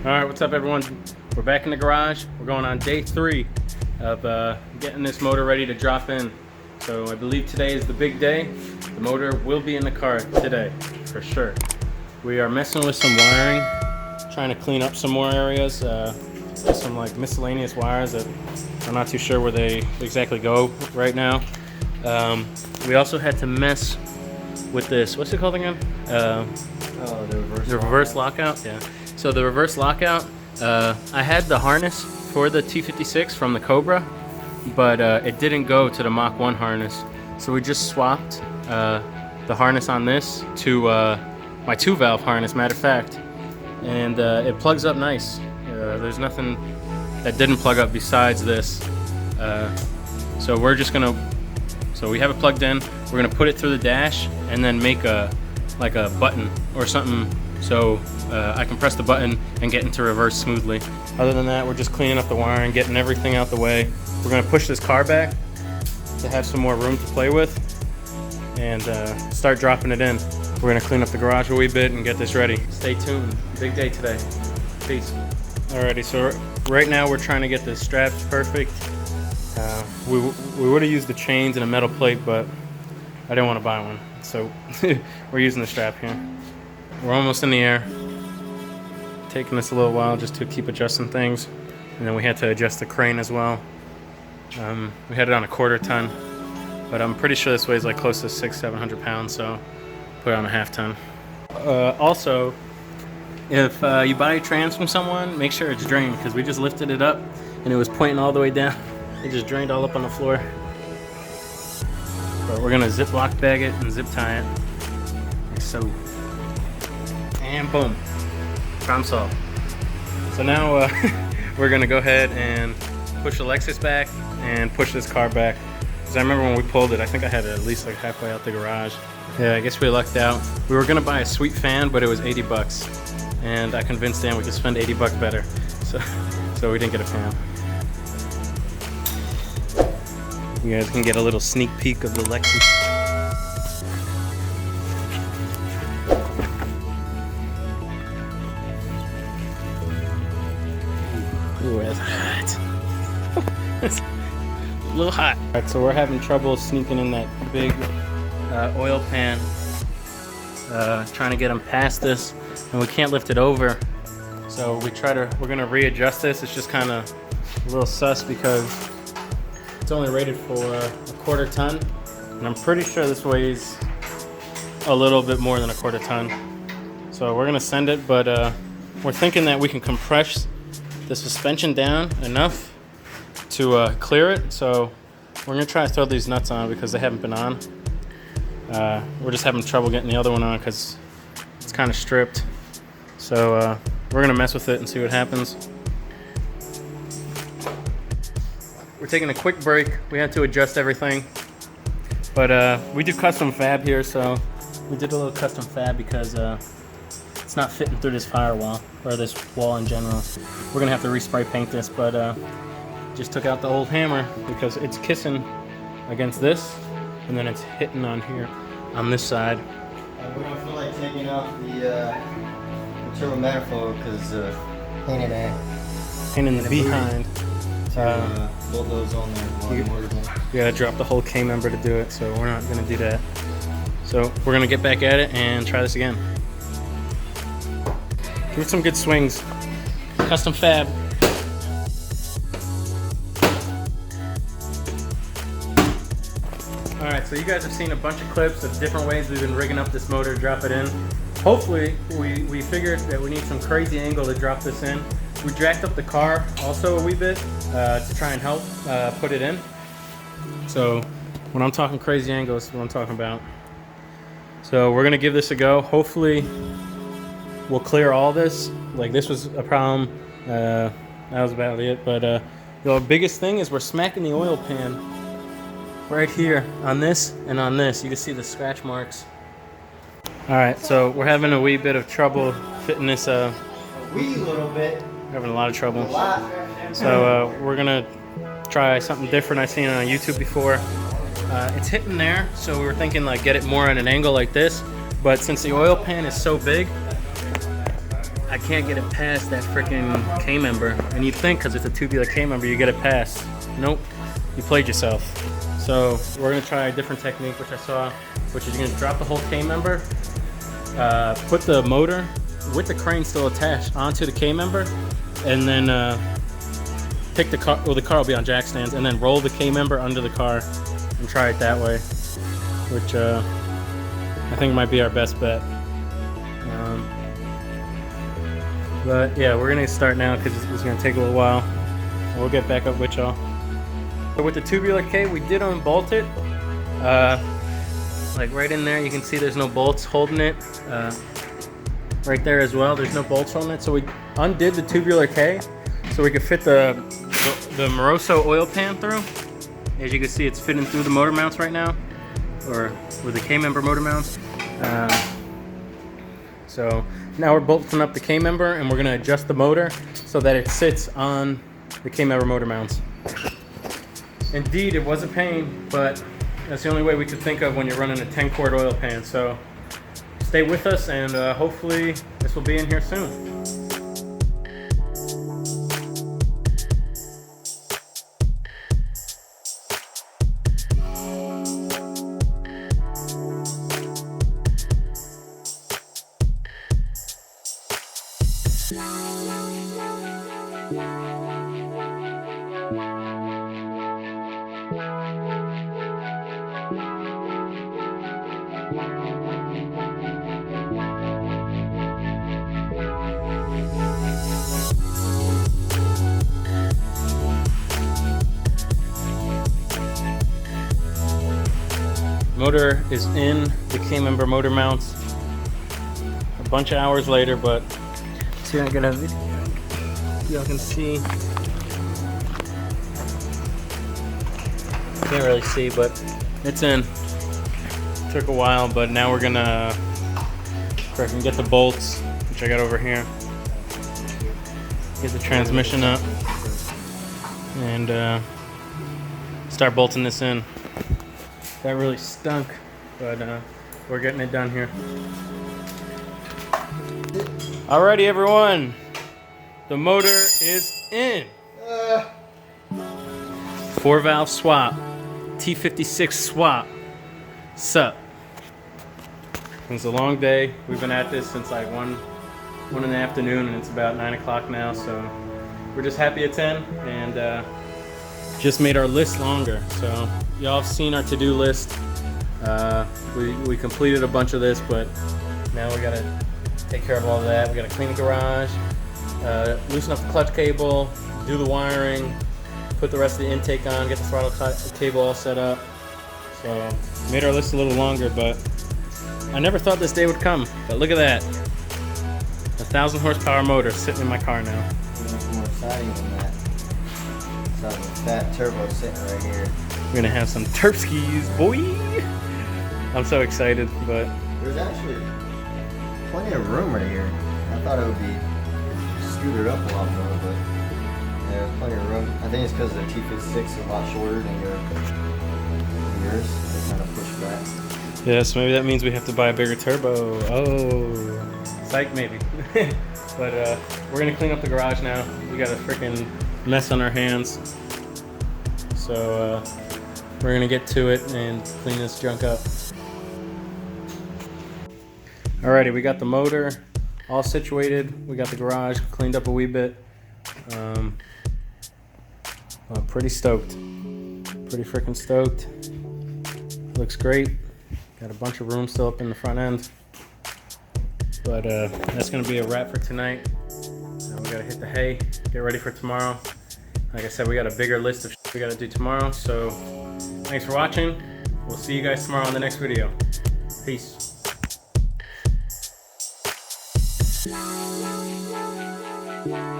Alright, what's up everyone? We're back in the garage. We're going on day 3 of getting this motor ready to drop in. So I believe today is the big day. The motor will be in the car today, for sure. We are messing with some wiring, trying to clean up some more areas. Just some like miscellaneous wires that I'm not too sure where they exactly go right now. We also had to mess with this, what's it called again? The reverse lockout, yeah. So the reverse lockout, I had the harness for the T56 from the Cobra, but it didn't go to the Mach 1 harness. So we just swapped the harness on this to my 2-valve harness, matter of fact. And it plugs up nice. There's nothing that didn't plug up besides this. So we're just gonna, so we have it plugged in. We're gonna put it through the dash and then make like a button or something so I can press the button and get into reverse smoothly. Other than that, we're just cleaning up the wiring, getting everything out the way. We're gonna push this car back to have some more room to play with and start dropping it in. We're gonna clean up the garage a wee bit and get this ready. Stay tuned, big day today. Peace. Alrighty, so right now we're trying to get the straps perfect. We would have used the chains and a metal plate, but I didn't want to buy one. So we're using the strap here. We're almost in the air. Taking us a little while just to keep adjusting things. And then we had to adjust the crane as well. We had it on a 1/4 ton, but I'm pretty sure this weighs like close to 600-700 pounds, so put it on a 1/2 ton. Also, if you buy a trans from someone, make sure it's drained, because we just lifted it up and it was pointing all the way down. It just drained all up on the floor. But we're gonna Ziploc bag it and zip tie it, like so. And boom, problem solved. So now we're gonna go ahead and push the Lexus back and push this car back. Because I remember when we pulled it, I think I had it at least like halfway out the garage. Yeah, I guess we lucked out. We were gonna buy a sweet fan, but it was 80 bucks. And I convinced Dan we could spend 80 bucks better. So we didn't get a fan. You guys can get a little sneak peek of the Lexus. Ooh, that's hot. It's a little hot. All right, so we're having trouble sneaking in that big oil pan. Trying to get them past this, and we can't lift it over. So we're gonna readjust this. It's just kind of a little sus because it's only rated for a 1/4 ton, and I'm pretty sure this weighs a little bit more than a 1/4 ton. So we're gonna send it, but we're thinking that we can compress the suspension down enough to clear it. So we're gonna try to throw these nuts on because they haven't been on. We're just having trouble getting the other one on because it's kind of stripped. So we're gonna mess with it and see what happens. We're taking a quick break. We had to adjust everything, but we do custom fab here, so we did a little custom fab because it's not fitting through this firewall or this wall in general. We're gonna have to respray paint this, but just took out the old hammer because it's kissing against this, and then it's hitting on here on this side. We don't feel like taking off the turbo manifold because pain in the behind. Bolt those on there. You gotta drop the whole K member to do it, so we're not gonna do that. So we're gonna get back at it and try this again. Give it some good swings. Custom fab. Alright, so you guys have seen a bunch of clips of different ways we've been rigging up this motor to drop it in. Hopefully, we figured that we need some crazy angle to drop this in. We jacked up the car also a wee bit to try and help put it in. So when I'm talking crazy angles, that's what I'm talking about. So we're gonna give this a go. Hopefully we'll clear all this. Like this was a problem, that was about it. But the biggest thing is we're smacking the oil pan right here on this and on this. You can see the scratch marks. All right, so we're having a wee bit of trouble fitting this. A wee little bit. We're having a lot of trouble. So we're gonna try something different I've seen on YouTube before. It's hitting there, so we were thinking like get it more at an angle like this. But since the oil pan is so big, I can't get it past that freaking K-member. And you'd think because it's a tubular K-member you get it past. Nope, you played yourself. So we're gonna try a different technique which I saw, which is you're gonna drop the whole K-member, put the motor with the crane still attached onto the K-member, and then pick the car, well the car will be on jack stands, and then roll the K-member under the car and try it that way, which I think might be our best bet. But yeah, we're gonna start now because it's gonna take a little while. We'll get back up with y'all. So with the tubular K, we did unbolt it. Like right in there, you can see there's no bolts holding it. Right there as well, there's no bolts holding it. So we undid the tubular K so we could fit the Moroso oil pan through. As you can see, it's fitting through the motor mounts right now, or with the K-member motor mounts. So now we're bolting up the K-member and we're gonna adjust the motor so that it sits on the K-member motor mounts. Indeed, it was a pain, but that's the only way we could think of when you're running a 10-quart oil pan. So stay with us and hopefully this will be in here soon. Motor is in the K-member motor mounts a bunch of hours later, but see, I got a video. Y'all can see. Can't really see, but it's in. Took a while, but now we're gonna get the bolts, which I got over here. Get the transmission up and start bolting this in. That really stunk, but we're getting it done here. Alrighty, everyone, the motor is in. 4-valve swap, T56 swap. Sup? It's a long day. We've been at this since like 1 in the afternoon, and it's about 9 o'clock now. So we're just happy it's in, and just made our list longer. So y'all have seen our to-do list. We completed a bunch of this, but now we gotta take care of all of that. We gotta clean the garage, loosen up the clutch cable, do the wiring, put the rest of the intake on, get the throttle cable all set up. So made our list a little longer, but I never thought this day would come. But look at that, 1,000 horsepower motor sitting in my car now. There's more siding than that. Something fat turbo sitting right here. We're gonna have some Terpskis, boy! I'm so excited, but there's actually plenty of room right here. I thought it would be scooted up a lot more, but yeah, there's plenty of room. I think it's because the T56 is a lot shorter than yours. They kind of push back. yeah, so maybe that means we have to buy a bigger turbo. Oh, psych maybe. But we're gonna clean up the garage now. We got a freaking mess on our hands. So we're gonna get to it and clean this junk up. Alrighty, we got the motor all situated. We got the garage cleaned up a wee bit. Pretty stoked. Pretty freaking stoked. Looks great. Got a bunch of room still up in the front end. But that's gonna be a wrap for tonight. Now we gotta hit the hay, get ready for tomorrow. Like I said, we got a bigger list of shit we gotta do tomorrow. So thanks for watching. We'll see you guys tomorrow on the next video. Peace. La la la la la.